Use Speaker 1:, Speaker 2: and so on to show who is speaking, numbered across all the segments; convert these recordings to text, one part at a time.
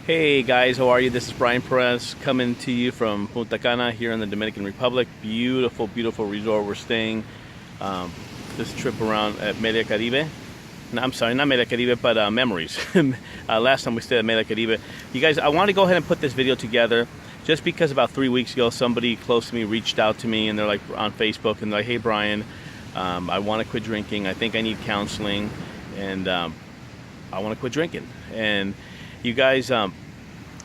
Speaker 1: Hey guys, how are you? This is Brian Perez coming to you from Punta Cana here in the Dominican Republic. Beautiful, beautiful resort we're staying. This trip around at Media Caribe. No, I'm sorry, not Media Caribe, but Memories. Last time we stayed at Media Caribe. You guys, I want to go ahead and put this video together just because about 3 weeks ago somebody close to me reached out to me and they're like on Facebook and they're like, hey Brian, I want to quit drinking. I think I need counseling and I want to quit drinking. And you guys,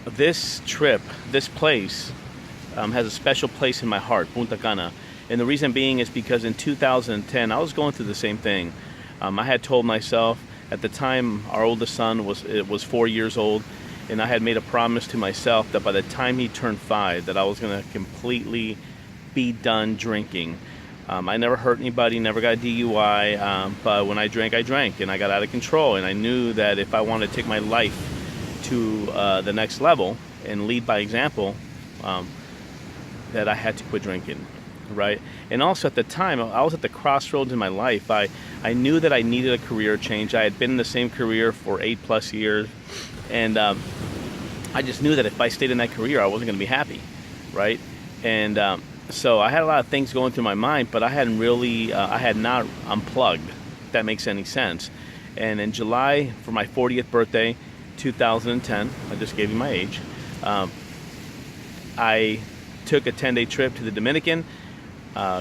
Speaker 1: this trip, this place has a special place in my heart, Punta Cana. And the reason being is because in 2010, I was going through the same thing. I had told myself at the time, our oldest son was 4 years old, and I had made a promise to myself that by the time he turned 5, that I was going to completely be done drinking. I never hurt anybody, never got a DUI, but when I drank, and I got out of control. And I knew that if I wanted to take my life to the next level and lead by example, that I had to quit drinking, right? And also at the time, I was at the crossroads in my life. I knew that I needed a career change. I had been in the same career for 8+ years, and I just knew that if I stayed in that career, I wasn't going to be happy, right? And so I had a lot of things going through my mind, but I hadn't really, I had not unplugged, if that makes any sense. And in July, for my 40th birthday, 2010, I just gave you my age, I took a 10-day trip to the Dominican.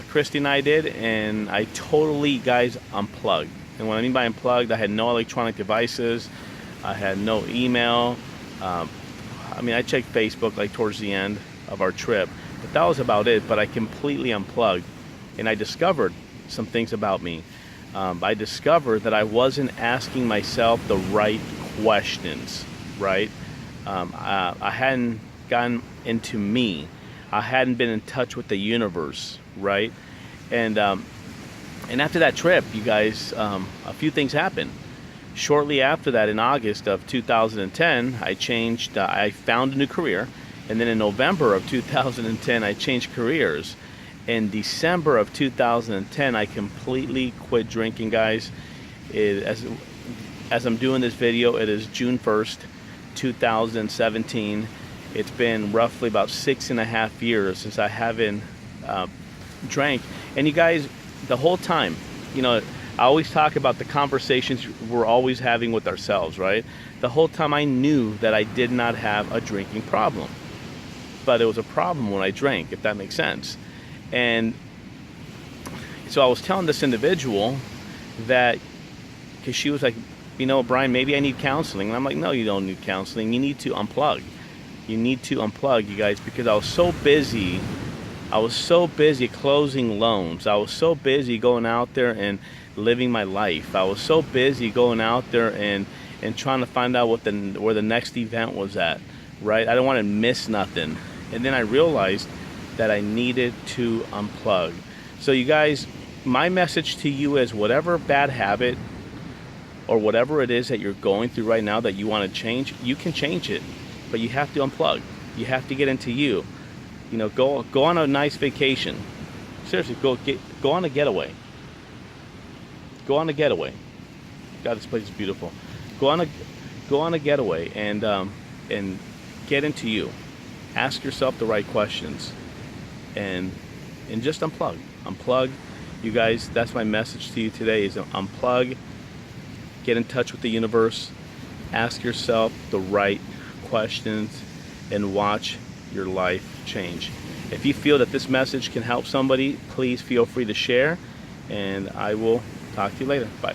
Speaker 1: Christy and I did, and I totally, guys, unplugged. And what I mean by unplugged, I had no electronic devices, I had no email. I mean, I checked Facebook like towards the end of our trip, but that was about it. But I completely unplugged, and I discovered some things about me. I discovered that I wasn't asking myself the right questions, right? I hadn't gotten into me. I hadn't been in touch with the universe, right? And after that trip, you guys, a few things happened. Shortly after that, in August of 2010, I changed. I found a new career, and then in November of 2010, I changed careers. In December of 2010, I completely quit drinking, guys. As I'm doing this video, it is June 1st, 2017. It's been roughly about 6.5 years since I haven't drank. And you guys, the whole time, you know, I always talk about the conversations we're always having with ourselves, right? The whole time I knew that I did not have a drinking problem. But it was a problem when I drank, if that makes sense. And so I was telling this individual that, because she was like, you know, Brian, maybe I need counseling. And I'm like, no, you don't need counseling. You need to unplug. You need to unplug, you guys, because I was so busy. I was so busy closing loans. I was so busy going out there and living my life. I was so busy going out there and trying to find out where the next event was at, right? I didn't want to miss nothing. And then I realized that I needed to unplug. So you guys, my message to you is whatever bad habit or whatever it is that you're going through right now that you want to change, you can change it, but you have to unplug. You have to get into you. You know, go on a nice vacation. Seriously, go on a getaway. Go on a getaway. God, this place is beautiful. Go on a getaway and get into you. Ask yourself the right questions, and just unplug. Unplug, you guys. That's my message to you today: is unplug. Get in touch with the universe. Ask yourself the right questions, and watch your life change. If you feel that this message can help somebody, please feel free to share, and I will talk to you later. Bye.